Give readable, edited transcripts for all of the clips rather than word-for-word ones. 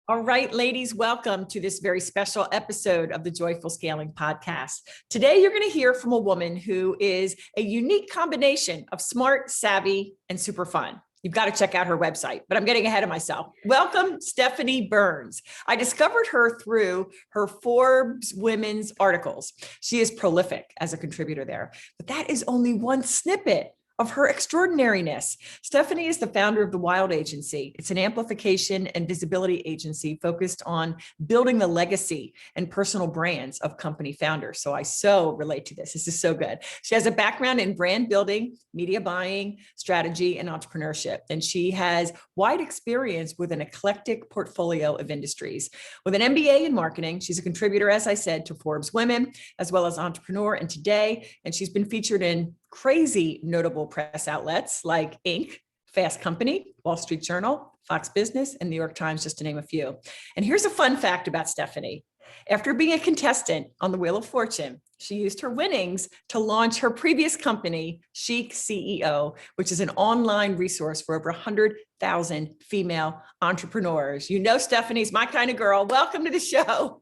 All right, ladies, welcome to this very special episode of the Joyful Scaling Podcast. Today, you're going to hear from a woman who is a unique combination of smart, savvy, and super fun. You've got to check out her website, but I'm getting ahead of myself. Welcome, Stephanie Burns. I discovered her through her Forbes Women's articles. She is prolific as a contributor there, but that is only one snippet of her extraordinariness. Stephanie is the founder of the Wild Agency. It's an amplification and visibility agency focused on building the legacy and personal brands of company founders. So I so relate to this. This is so good. She has a background in brand building, media buying, strategy, and entrepreneurship. And she has wide experience with an eclectic portfolio of industries. With an MBA in marketing, she's a contributor, as I said, to Forbes Women, as well as Entrepreneur and Today. And she's been featured in crazy notable press outlets like Inc., Fast Company, Wall Street Journal, Fox Business, and New York Times, just to name a few. And here's a fun fact about Stephanie. After being a contestant on the Wheel of Fortune, she used her winnings to launch her previous company, Chic CEO, which is an online resource for over 100,000 female entrepreneurs. You know, Stephanie's my kind of girl. Welcome to the show.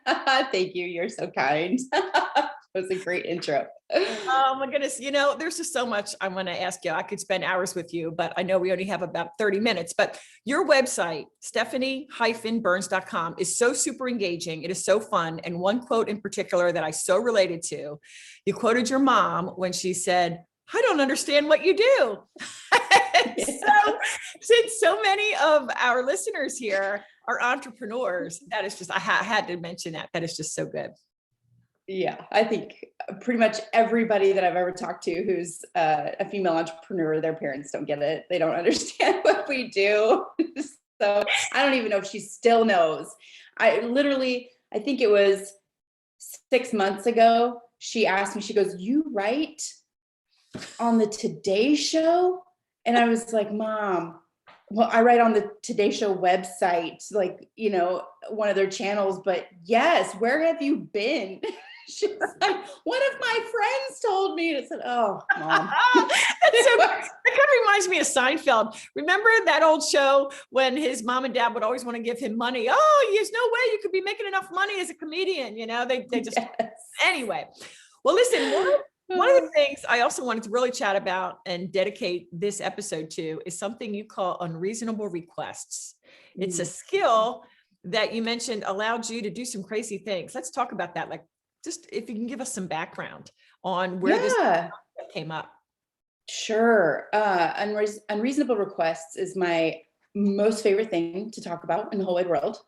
Thank you. You're so kind. That was a great intro. Oh my goodness. You know, there's just so much I want to ask you. I could spend hours with you, but I know we only have about 30 minutes. But your website, stephanie-burns.com, is so super engaging. It is so fun. And one quote in particular that I so related to, you quoted your mom when she said, "I don't understand what you do." So since so many of our listeners here are entrepreneurs, that is just, I had to mention that. That is just so good. Yeah, I think pretty much everybody that I've ever talked to who's a female entrepreneur, their parents don't get it. They don't understand what we do. So I don't even know if she still knows. I think it was 6 months ago, she asked me, she goes, "You write on the Today Show?" And I was like, "Mom, well, I write on the Today Show website, like, one of their channels, but yes, where have you been?" She's like, "One of my friends told me." And I said, "Oh, Mom." That's so, that kind of reminds me of Seinfeld. Remember that old show when his mom and dad would always want to give him money? "Oh, there's no way you could be making enough money as a comedian." They just, yes. Anyway. Well, listen, one of the things I also wanted to really chat about and dedicate this episode to is something you call unreasonable requests. It's a skill that you mentioned allowed you to do some crazy things. Let's talk about that. Like, just if you can give us some background on where this came up. Sure. Unreasonable requests is my most favorite thing to talk about in the whole wide world.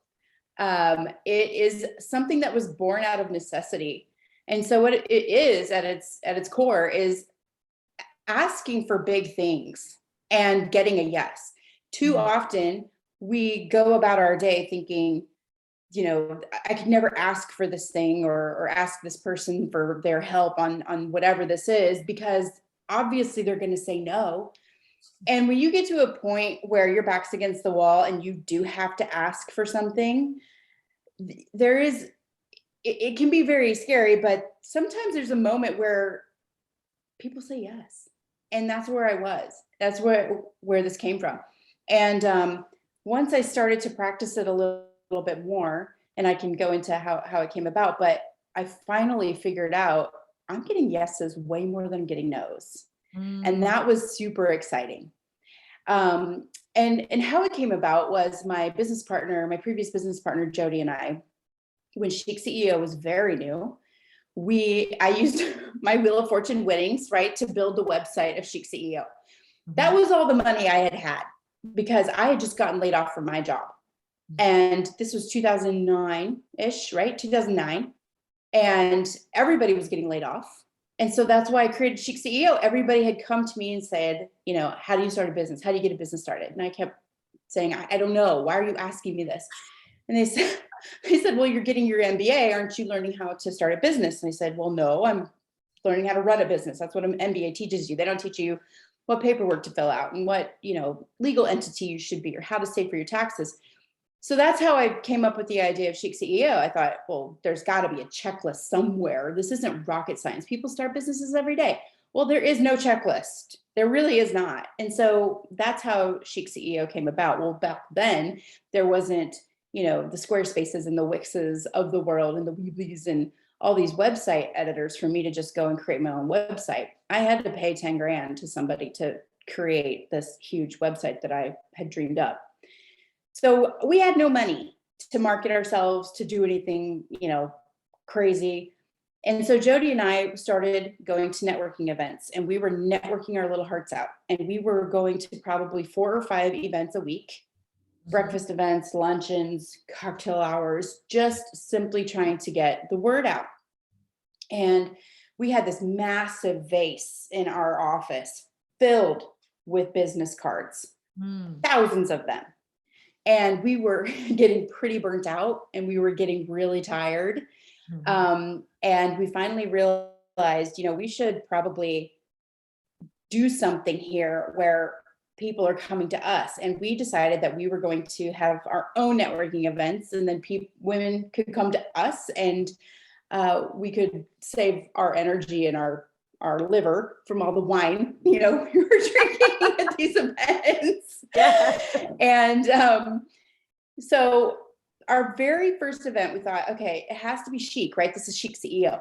It is something that was born out of necessity. And so what it is at its core is asking for big things and getting a yes. Too often we go about our day thinking, I could never ask for this thing or ask this person for their help on whatever this is, because obviously they're going to say no. And when you get to a point where your back's against the wall and you do have to ask for something, it can be very scary, but sometimes there's a moment where people say yes. And that's where I was. That's where this came from. And once I started to practice it a little bit more, and I can go into how it came about, but I finally figured out I'm getting yeses way more than I'm getting no's. And that was super exciting. And how it came about was my previous business partner, Jody, and I, when Chic CEO was very new, I used my Wheel of Fortune winnings, right, to build the website of Chic CEO. That was all the money I had because I had just gotten laid off from my job. And this was 2009-ish, right? 2009. And everybody was getting laid off. And so that's why I created Chic CEO. Everybody had come to me and said, how do you start a business? How do you get a business started? And I kept saying, I don't know. Why are you asking me this? And they said, "Well, you're getting your MBA. Aren't you learning how to start a business?" And I said, "Well, no, I'm learning how to run a business. That's what an MBA teaches you. They don't teach you what paperwork to fill out and what, legal entity you should be or how to save for your taxes." So that's how I came up with the idea of Chic CEO. I thought, well, there's got to be a checklist somewhere. This isn't rocket science. People start businesses every day. Well, there is no checklist. There really is not. And so that's how Chic CEO came about. Well, back then there wasn't, the Squarespaces and the Wixes of the world and the Weebly's and all these website editors for me to just go and create my own website. I had to pay 10 grand to somebody to create this huge website that I had dreamed up. So we had no money to market ourselves, to do anything, crazy. And so Jody and I started going to networking events, and we were networking our little hearts out. And we were going to probably 4 or 5 events a week, breakfast events, luncheons, cocktail hours, just simply trying to get the word out. And we had this massive vase in our office filled with business cards, thousands of them. And we were getting pretty burnt out, and we were getting really tired. And we finally realized, we should probably do something here where people are coming to us. And we decided that we were going to have our own networking events, and then women could come to us, and we could save our energy and our liver from all the wine, we were drinking at these events. Yeah. And so our very first event, we thought, okay, it has to be chic, right? This is Chic CEO.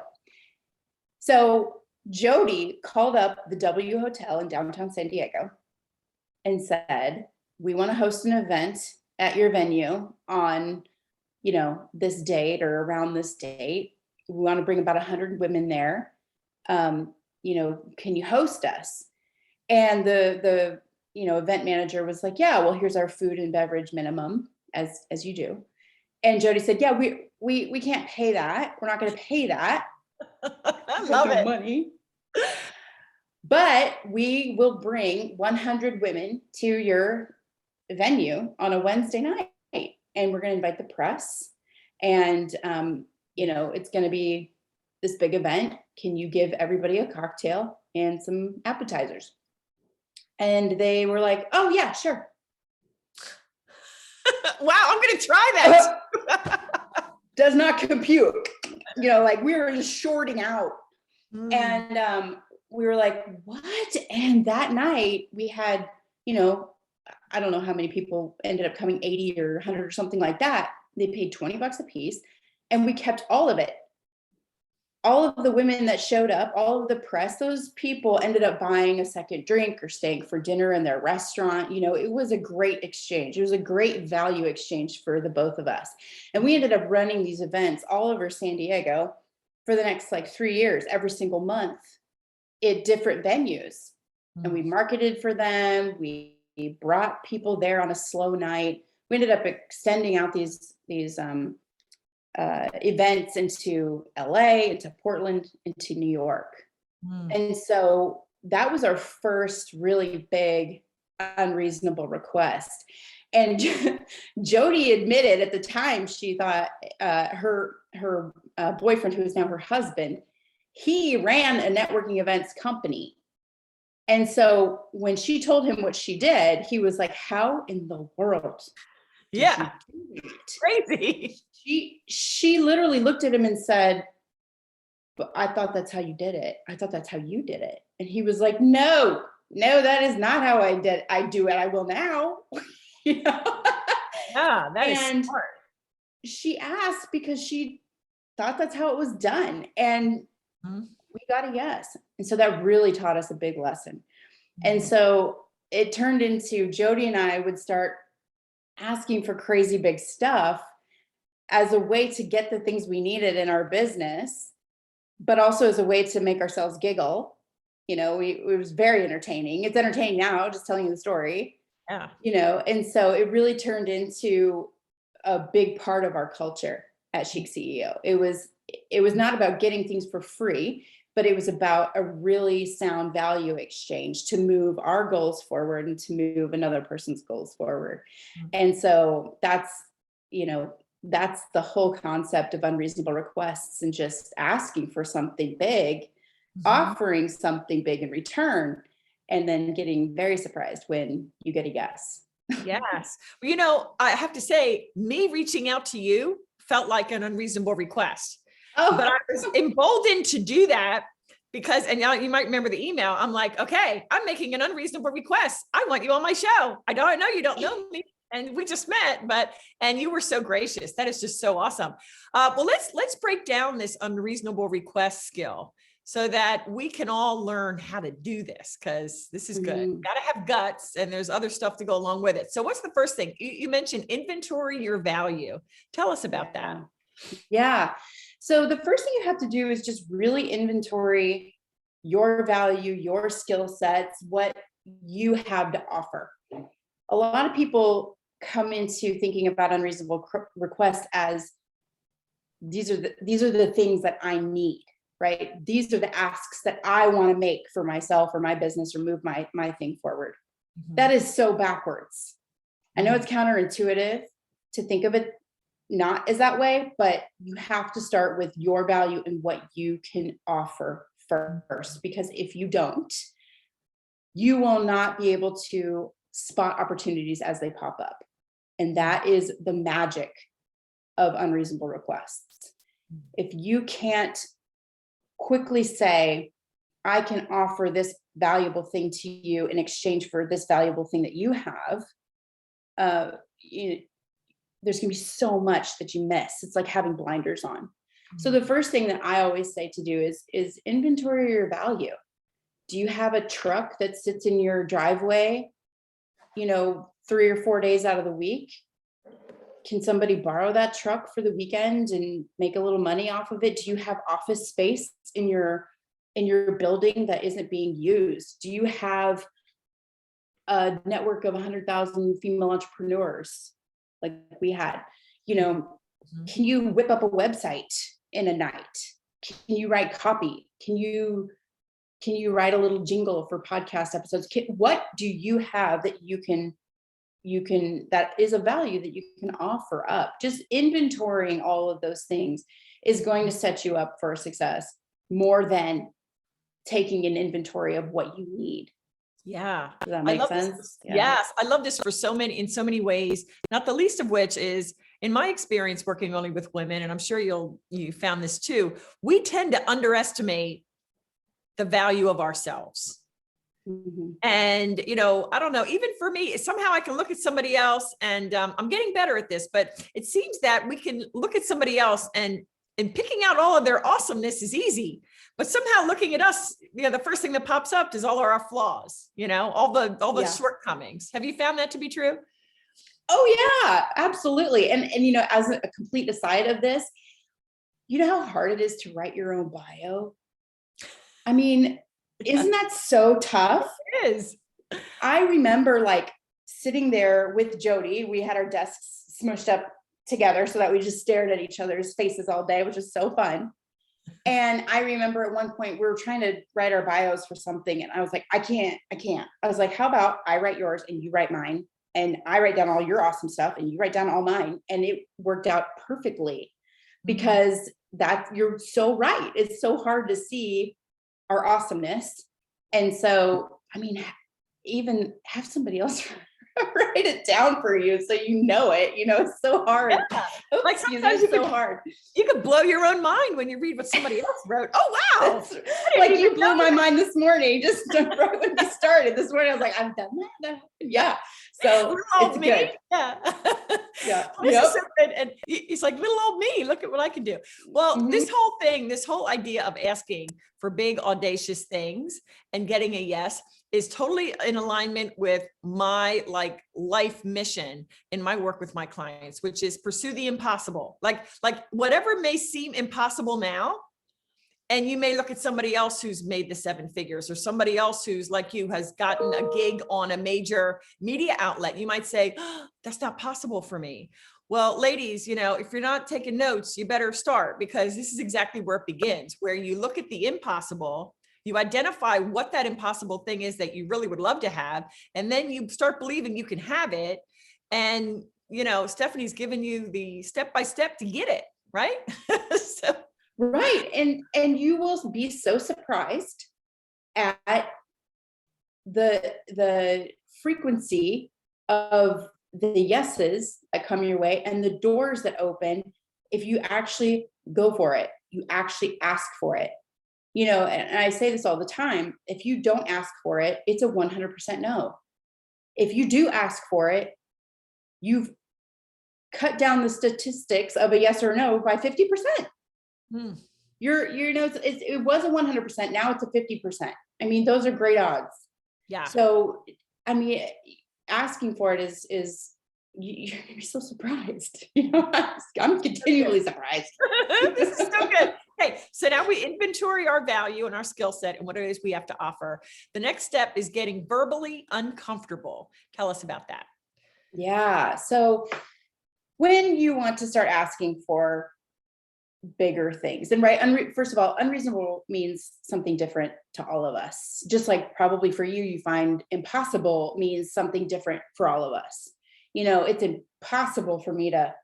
So Jody called up the W Hotel in downtown San Diego and said, we want to host an event at your venue on, this date or around this date. We want to bring about 100 women there. Can you host us? And the event manager was like, yeah, well, here's our food and beverage minimum, as you do. And Jody said, yeah, we can't pay that. We're not going to pay that. I love it. Money. But we will bring 100 women to your venue on a Wednesday night. And we're going to invite the press. And, it's going to be this big event. Can you give everybody a cocktail and some appetizers? And they were like, oh, yeah, sure. Wow, I'm going to try that. Does not compute. We were just shorting out. And we were like, what? And that night we had, I don't know how many people ended up coming, 80 or 100 or something like that. They paid $20 a piece, and we kept all of it. All of the women that showed up, all of the press, those people ended up buying a second drink or staying for dinner in their restaurant. It was a great exchange. It was a great value exchange for the both of us. And we ended up running these events all over San Diego for the next 3 years, every single month at different venues. And we marketed for them. We brought people there on a slow night. We ended up extending out these events into LA, into Portland, into New York. And so that was our first really big unreasonable request. And Jody admitted at the time, she thought her boyfriend, who is now her husband, he ran a networking events company. And so when she told him what she did, he was like, how in the world? Yeah. Crazy. She literally looked at him and said, but I thought that's how you did it. I thought that's how you did it. And he was like, no, that is not how I do it. I will now. Yeah, that is smart. She asked because she thought that's how it was done. And we got a yes. And so that really taught us a big lesson. And so it turned into Jody and I would start asking for crazy big stuff as a way to get the things we needed in our business, but also as a way to make ourselves giggle. It was very entertaining. It's entertaining now, just telling you the story. Yeah. And so it really turned into a big part of our culture at Chic CEO. It was not about getting things for free, but it was about a really sound value exchange to move our goals forward and to move another person's goals forward. And so that's the whole concept of unreasonable requests, and just asking for something big, offering something big in return, and then getting very surprised when you get a yes. Yes. Well, I have to say, me reaching out to you felt like an unreasonable request. But I was emboldened to do that because, and now you might remember the email. I'm like, okay, I'm making an unreasonable request. I want you on my show. I know you don't know me, and we just met, and you were so gracious. That is just so awesome. Well, let's break down this unreasonable request skill so that we can all learn how to do this, because this is good. Got to have guts, and there's other stuff to go along with it. So what's the first thing? You mentioned inventory your value. Tell us about that. Yeah. So the first thing you have to do is just really inventory your value, your skill sets, what you have to offer. A lot of people come into thinking about unreasonable requests as these are the things that I need, right? These are the asks that I want to make for myself or my business or move my thing forward. That is so backwards. I know it's counterintuitive to think of it not as that way, but you have to start with your value and what you can offer first, because if you don't, you will not be able to spot opportunities as they pop up. And that is the magic of unreasonable requests. If you can't quickly say, I can offer this valuable thing to you in exchange for this valuable thing that you have, there's going to be so much that you miss. It's like having blinders on. So the first thing that I always say to do is inventory your value. Do you have a truck that sits in your driveway, 3 or 4 days out of the week? Can somebody borrow that truck for the weekend and make a little money off of it? Do you have office space in your building that isn't being used? Do you have a network of 100,000 female entrepreneurs like we had? Can you whip up a website in a night? Can you write copy? Can you write a little jingle for podcast episodes? What do you have that you can that is a value that you can offer up? Just inventorying all of those things is going to set you up for success more than taking an inventory of what you need. Yeah. Does that make sense? This. Yeah. Yes. I love this in so many ways, not the least of which is, in my experience working only with women, and I'm sure you found this too, we tend to underestimate the value of ourselves. And, I don't know, even for me, somehow I can look at somebody else, and I'm getting better at this, but it seems that we can look at somebody else and picking out all of their awesomeness is easy. But somehow looking at us, the first thing that pops up is all of our flaws, all the shortcomings. Have you found that to be true? Oh yeah, absolutely. And as a complete aside of this, you know how hard it is to write your own bio? I mean, isn't that so tough? It is. I remember sitting there with Jody. We had our desks smushed up together so that we just stared at each other's faces all day, which is so fun. And I remember at one point we were trying to write our bios for something, and I was like, I can't. I was like, how about I write yours and you write mine, and I write down all your awesome stuff and you write down all mine. And it worked out perfectly, because you're so right. It's so hard to see our awesomeness. And so, even have somebody else write it down for you so it. It's so hard. Yeah. Sometimes it's so hard. You could blow your own mind when you read what somebody else wrote. Oh wow! You blew my mind this morning. Just right when we started this morning, I was like, I've done that. Yeah. So it's me. Good. Yeah. Yeah. This is so good. And he's like, little old me, look at what I can do. Well, this whole idea of asking for big, audacious things and getting a yes is totally in alignment with my life mission in my work with my clients, which is pursue the impossible. Like whatever may seem impossible now, and you may look at somebody else who's made the 7 figures, or somebody else who's like you has gotten a gig on a major media outlet. You might say, oh, that's not possible for me. Well, ladies, if you're not taking notes, you better start, because this is exactly where it begins, where you look at the impossible, you identify what that impossible thing is that you really would love to have, and then you start believing you can have it. And, Stephanie's given you the step-by-step to get it, right? So. Right. And you will be so surprised at the frequency of the yeses that come your way and the doors that open if you actually go for it. You actually ask for it. And I say this all the time, if you don't ask for it, it's a 100% no. If you do ask for it, you've cut down the statistics of a yes or no by 50%. Hmm. It was a 100%. Now it's a 50%. I mean, those are great odds. Yeah. So, I mean, asking for it is you're so surprised. I'm continually surprised. This is so good. Okay, so now we inventory our value and our skill set and what it is we have to offer. The next step is getting verbally uncomfortable. Tell us about that. Yeah. So when you want to start asking for bigger things, and right, first of all, unreasonable means something different to all of us. Just like probably for you, you find impossible means something different for all of us. It's impossible for me to,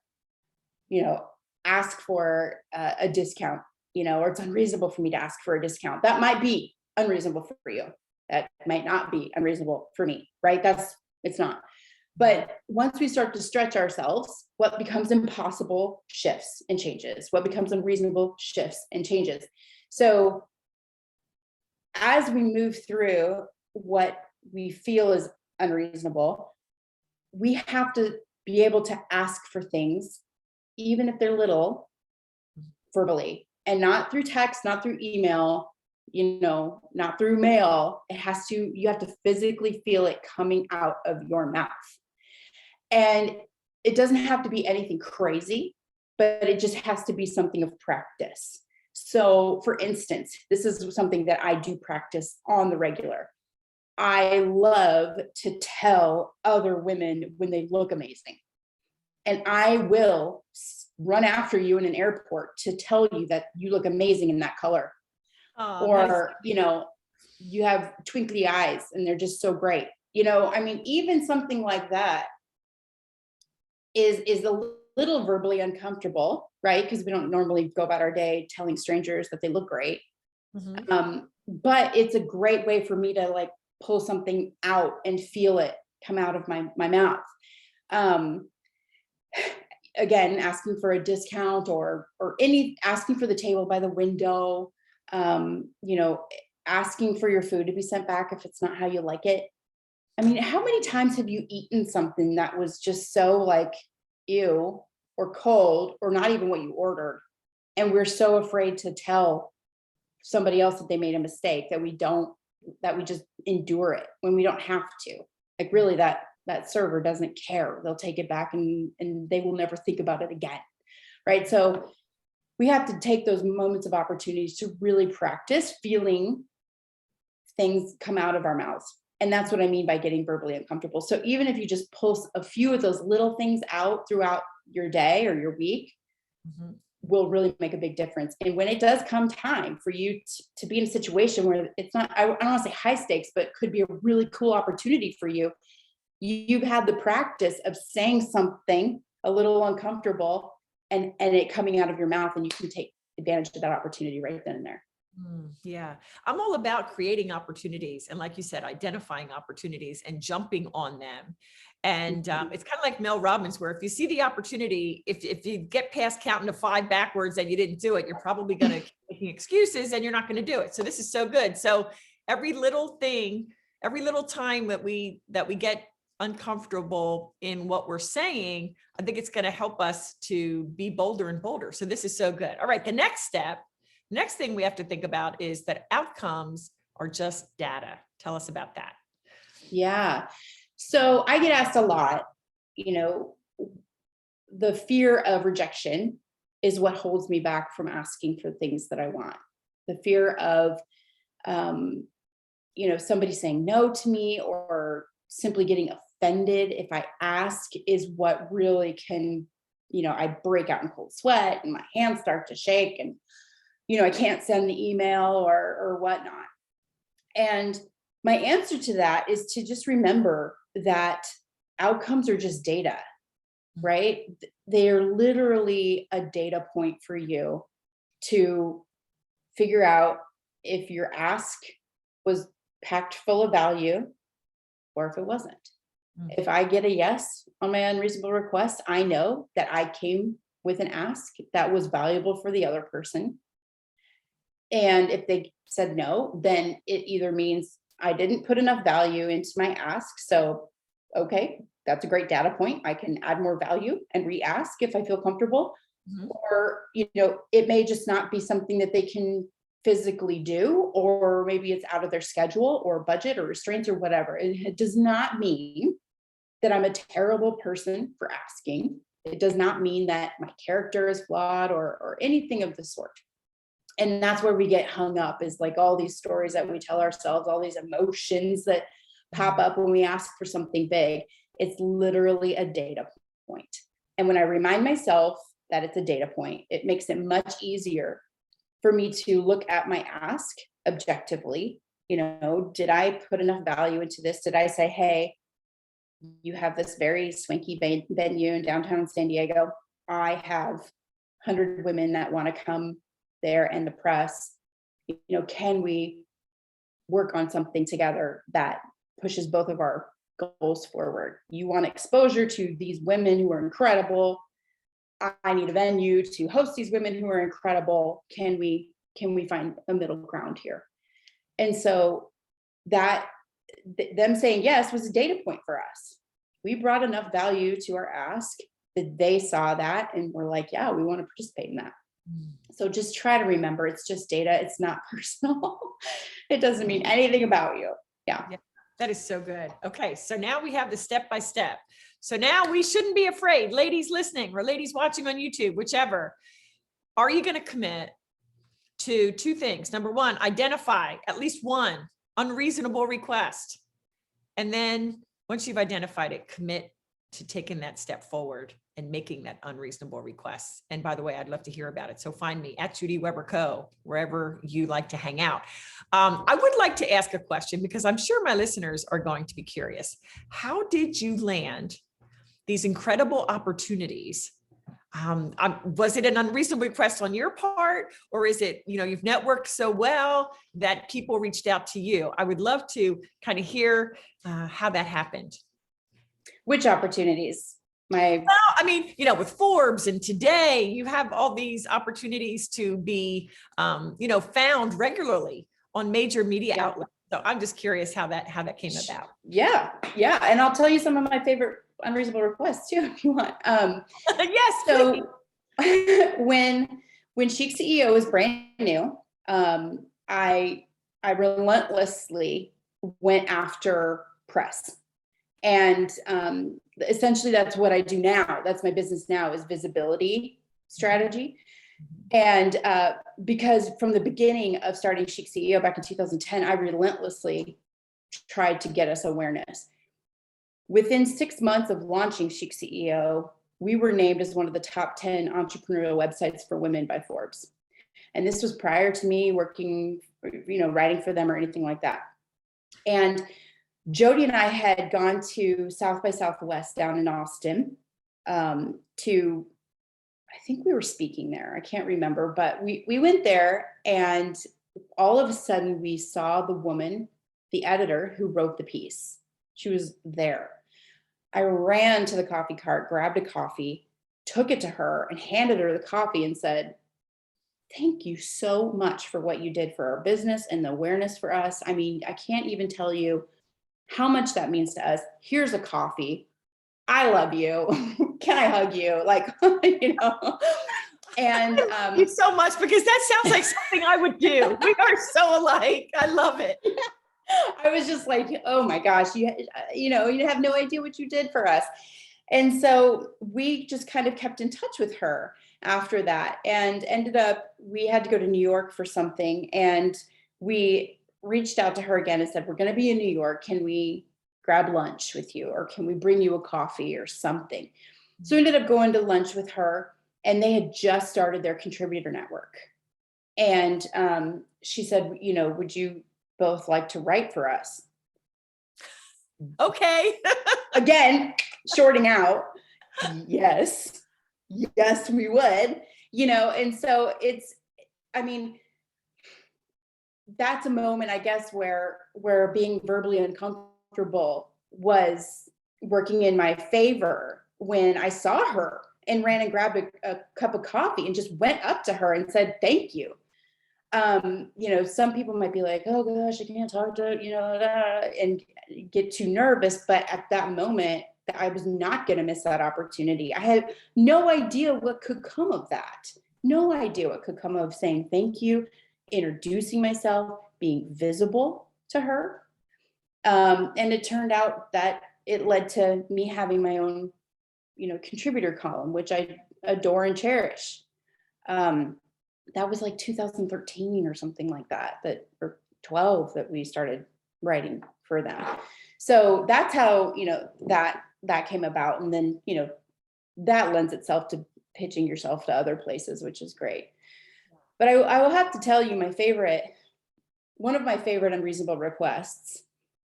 ask for a discount, or it's unreasonable for me to ask for a discount. That might be unreasonable for you. That might not be unreasonable for me, right? It's not. But once we start to stretch ourselves, what becomes impossible shifts and changes. What becomes unreasonable shifts and changes. So as we move through what we feel is unreasonable, we have to be able to ask for things, even if they're little, verbally, and not through text, not through email, not through mail. You have to physically feel it coming out of your mouth. And it doesn't have to be anything crazy, but it just has to be something of practice. So for instance, this is something that I do practice on the regular. I love to tell other women when they look amazing. And I will run after you in an airport to tell you that you look amazing in that color. Or, you have twinkly eyes and they're just so great. I mean, even something like that is a little verbally uncomfortable, right? Because we don't normally go about our day telling strangers that they look great. Mm-hmm. But it's a great way for me to like pull something out and feel it come out of my mouth. Again, asking for a discount or asking for the table by the window, asking for your food to be sent back if it's not how you like it. I mean, how many times have you eaten something that was just so like ew or cold or not even what you ordered? And we're so afraid to tell somebody else that they made a mistake that we just endure it when we don't have to. Like really that server doesn't care. They'll take it back and they will never think about it again. Right. So we have to take those moments of opportunities to really practice feeling things come out of our mouths. And that's what I mean by getting verbally uncomfortable. So even if you just pull a few of those little things out throughout your day or your week, mm-hmm. will really make a big difference. And when it does come time for you to be in a situation where it's not, I don't want to say high stakes, but could be a really cool opportunity for you, you've had the practice of saying something a little uncomfortable and it coming out of your mouth, and you can take advantage of that opportunity right then and there. Yeah, I'm all about creating opportunities. And like you said, identifying opportunities and jumping on them. And it's kind of like Mel Robbins, where if you see the opportunity, if you get past counting to 5 backwards and you didn't do it, you're probably going to keep making excuses and you're not going to do it. So this is so good. So every little thing, every little time that we get uncomfortable in what we're saying, I think it's going to help us to be bolder and bolder. So this is so good. All right. The next thing we have to think about is that outcomes are just data. Tell us about that. Yeah. So I get asked a lot, the fear of rejection is what holds me back from asking for things that I want. The fear of, somebody saying no to me or simply getting offended if I ask is what really can, I break out in cold sweat and my hands start to shake and, I can't send the email or whatnot. And my answer to that is to just remember that outcomes are just data, right? They're literally a data point for you to figure out if your ask was packed full of value or if it wasn't. If I get a yes on my unreasonable request, I know that I came with an ask that was valuable for the other person. And if they said no, then it either means I didn't put enough value into my ask. So, okay, that's a great data point. I can add more value and re-ask if I feel comfortable. Mhm. Or, it may just not be something that they can physically do, or maybe it's out of their schedule or budget or restraints or whatever. It does not mean that I'm a terrible person for asking. It does not mean that my character is flawed or anything of the sort. And that's where we get hung up, is like all these stories that we tell ourselves, all these emotions that pop up when we ask for something big. It's literally a data point. And when I remind myself that it's a data point, it makes it much easier for me to look at my ask objectively. Did I put enough value into this? Did I say, hey, you have this very swanky venue in downtown San Diego. I have 100 women that want to come there, and the press. Can we work on something together that pushes both of our goals forward? You want exposure to these women who are incredible. I need a venue to host these women who are incredible. Can we find a middle ground here? And so that them saying yes was a data point for us. We brought enough value to our ask that they saw that and were like, yeah, we want to participate in that. So just try to remember, it's just data. It's not personal. It doesn't mean anything about you. Yeah. That is so good. Okay. So now we have the step-by-step. So now we shouldn't be afraid, ladies listening or ladies watching on YouTube, whichever. Are you going to commit to two things? Number one, identify at least one unreasonable request. And then once you've identified it, commit to taking that step forward and making that unreasonable request. And by the way, I'd love to hear about it. So find me at Judy Weber Co, wherever you like to hang out. I would like to ask a question because I'm sure my listeners are going to be curious. How did you land these incredible opportunities? Was it an unreasonable request on your part, or is it, you've networked so well that people reached out to you? I would love to kind of hear how that happened. Which opportunities? Well, I mean, with Forbes and Today, you have all these opportunities to be, found regularly on major media outlets. So I'm just curious how that came about. Yeah. And I'll tell you some of my favorite unreasonable requests too, if you want. Yes. So when Chic CEO was brand new, I relentlessly went after press. And essentially that's what I do now. That's my business now, is visibility strategy. And because from the beginning of starting Chic CEO back in 2010, I relentlessly tried to get us awareness. Within 6 months of launching Chic CEO, we were named as one of the top 10 entrepreneurial websites for women by Forbes. And this was prior to me working, writing for them or anything like that. And Jody and I had gone to South by Southwest down in Austin I think we were speaking there. I can't remember, but we went there, and all of a sudden we saw the woman, the editor who wrote the piece. She was there. I ran to the coffee cart, grabbed a coffee, took it to her and handed her the coffee and said, thank you so much for what you did for our business and the awareness for us. I mean, I can't even tell you how much that means to us. Here's a coffee. I love you. Can I hug you? Like, And thank you so much, because that sounds like something I would do. We are so alike. I love it. I was just like, oh my gosh, you have no idea what you did for us. And so we just kind of kept in touch with her after that, and ended up, we had to go to New York for something. And we reached out to her again and said, we're going to be in New York. Can we grab lunch with you? Or can we bring you a coffee or something? So we ended up going to lunch with her, and they had just started their contributor network. And she said, would you both like to write for us? Okay. Again, shorting out. Yes, we would, and so that's a moment, I guess, where being verbally uncomfortable was working in my favor, when I saw her and ran and grabbed a cup of coffee and just went up to her and said, thank you. Some people might be like, oh gosh, I can't talk to, and get too nervous. But at that moment, I was not going to miss that opportunity. I had no idea what could come of that. No idea what could come of saying thank you, introducing myself, being visible to her. And it turned out that it led to me having my own, contributor column, which I adore and cherish. That was like 2013 or something like that, or 12 that we started writing for them. So that's how, that came about. And then, that lends itself to pitching yourself to other places, which is great. But I will have to tell you one of my favorite unreasonable requests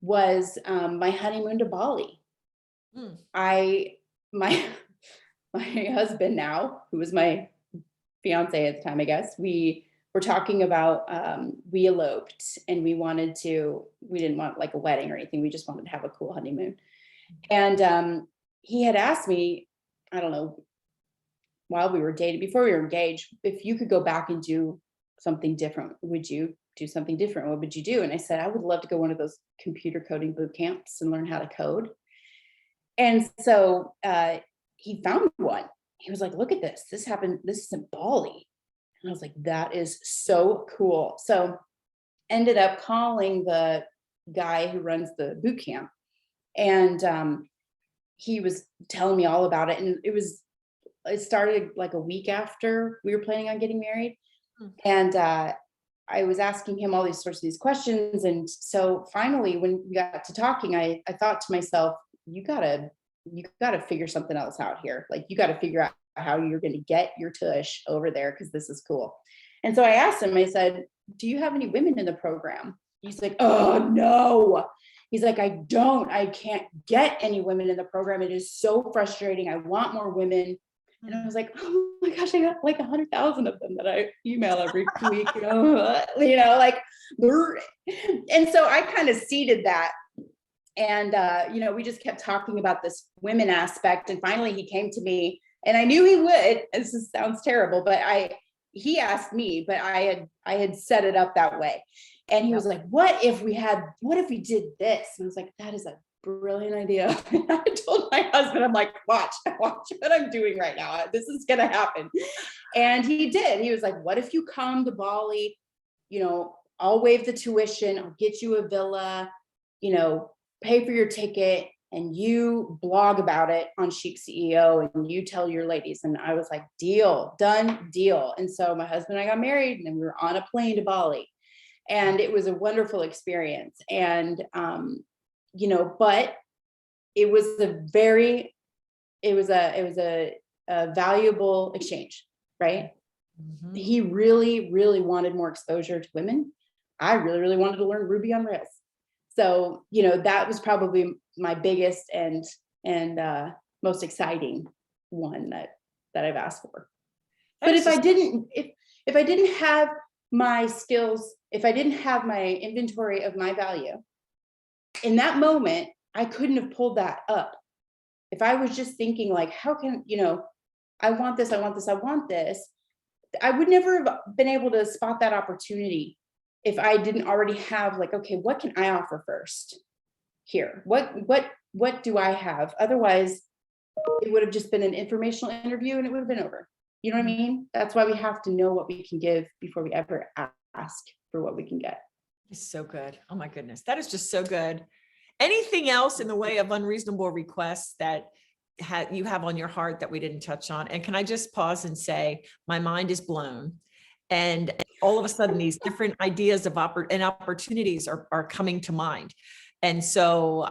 was my honeymoon to Bali. Mm. My husband now, who was my fiance at the time, I guess, we were talking about, we eloped and we didn't want like a wedding or anything. We just wanted to have a cool honeymoon. And he had asked me, I don't know, while we were dating, before we were engaged, if you could go back and do something different, would you do something different? What would you do? And I said, I would love to go one of those computer coding boot camps and learn how to code. And so he found one. He was like, look at this. This happened. This is in Bali. And I was like, that is so cool. So ended up calling the guy who runs the boot camp. And he was telling me all about it. And it started like a week after we were planning on getting married. And I was asking him all these questions. And so finally, when we got to talking, I thought to myself, you gotta figure something else out here. Like, you got to figure out how you're going to get your tush over there, because this is cool. And so I asked him, I said, do you have any women in the program? He's like, oh no. He's like, I can't get any women in the program. It is so frustrating. I want more women. And I was like, oh my gosh, I got like 100,000 of them that I email every week, like, and so I kind of seeded that. And, we just kept talking about this women aspect. And finally he came to me, and I knew he would. This sounds terrible, but he asked me, but I had set it up that way. And he was like, what if we did this? And I was like, that is a brilliant idea. And I told my husband, I'm like, watch what I'm doing right now. This is going to happen. And he did. He was like, what if you come to Bali, I'll waive the tuition. I'll get you a villa, pay for your ticket, and you blog about it on Chic CEO and you tell your ladies. And I was like, deal, done, deal. And so my husband and I got married, and we were on a plane to Bali, and it was a wonderful experience. And, but it was a valuable exchange, right? Mm-hmm. He really, really wanted more exposure to women. I really, really wanted to learn Ruby on Rails. So, that was probably my biggest and most exciting one that I've asked for. But if I didn't have my skills, if I didn't have my inventory of my value in that moment, I couldn't have pulled that up. If I was just thinking like, how can, I want this, I would never have been able to spot that opportunity if I didn't already have like, okay, what can I offer first here? What do I have? Otherwise, it would have just been an informational interview and it would have been over. You know what I mean? That's why we have to know what we can give before we ever ask for what we can get. It's so good. Oh my goodness. That is just so good. Anything else in the way of unreasonable requests that you have on your heart that we didn't touch on? And can I just pause and say, my mind is blown. And all of a sudden, these different ideas of opportunities are coming to mind. And so,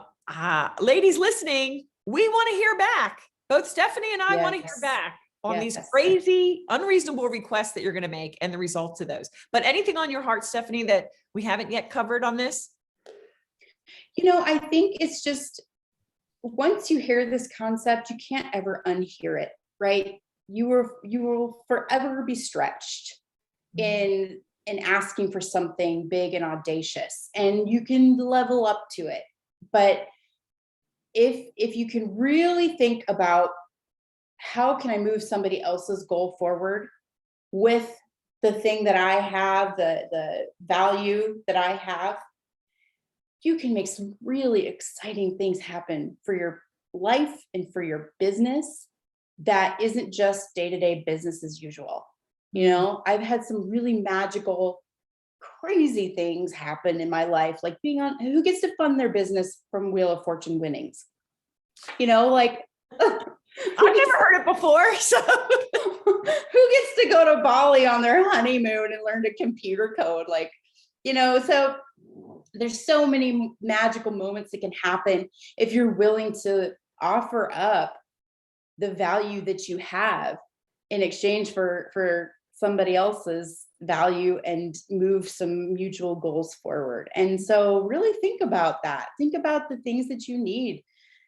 ladies listening, we want to hear back. Both Stephanie and I want to hear back on these crazy, unreasonable requests that you're going to make and the results of those. But anything on your heart, Stephanie, that we haven't yet covered on this? I think it's just, once you hear this concept, you can't ever unhear it, right? You will forever be stretched in asking for something big and audacious, and you can level up to it. But if you can really think about, how can I move somebody else's goal forward with the thing that I have, the value that I have, you can make some really exciting things happen for your life and for your business that isn't just day-to-day business as usual. You know, I've had some really magical, crazy things happen in my life, like being on who gets to fund their business from Wheel of Fortune winnings. You know, like I've never heard it before. So who gets to go to Bali on their honeymoon and learn to computer code? Like, you know, so there's so many magical moments that can happen if you're willing to offer up the value that you have in exchange for somebody else's value and move some mutual goals forward. And so really think about that. Think about the things that you need,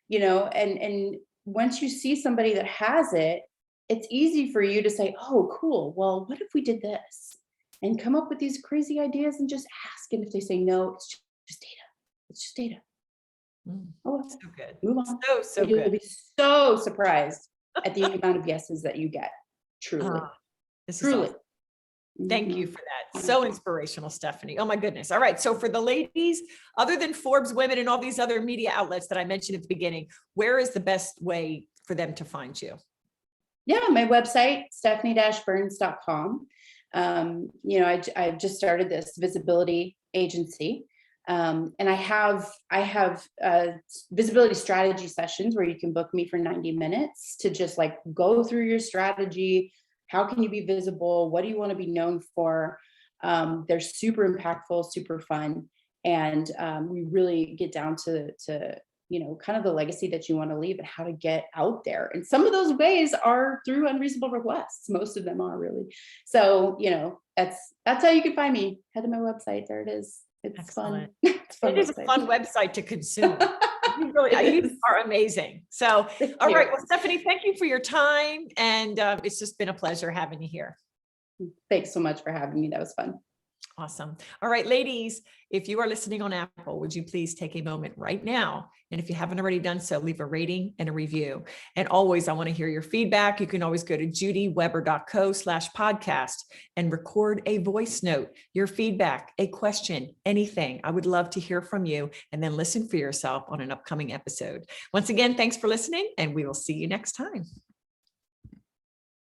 you know, and once you see somebody that has it, it's easy for you to say, oh, cool. Well, what if we did this? And come up with these crazy ideas and just ask. And if they say no, it's just data. It's just data. Oh, so good. move on. So You'll good. be so surprised at the amount of yeses that you get. Truly. This is Truly. awesome. Thank you for that. So inspirational, Stephanie. Oh my goodness. All right. So for the ladies, other than Forbes Women and all these other media outlets that I mentioned at the beginning, where is the best way for them to find you? Yeah, my website, stephanie-burns.com. You know, I've just started this visibility agency. And I have visibility strategy sessions where you can book me for 90 minutes to just like go through your strategy. How can you be visible? What do you want to be known for? They're super impactful, super fun. And we really get down to, you know, kind of the legacy that you want to leave and how to get out there. And some of those ways are through unreasonable requests. Most of them are really. So, you know, that's how you can find me. Head to my website. There it is. It's Excellent. fun. It's fun. It is a fun website to consume. You are amazing. So, all right. Well, Stephanie, thank you for your time. And it's just been a pleasure having you here. Thanks so much for having me. That was fun. Awesome. All right, ladies, if you are listening on Apple, would you please take a moment right now? And if you haven't already done so, leave a rating and a review. And always, I want to hear your feedback. You can always go to judyweber.co/podcast and record a voice note, your feedback, a question, anything. I would love to hear from you and then listen for yourself on an upcoming episode. Once again, thanks for listening, and we will see you next time.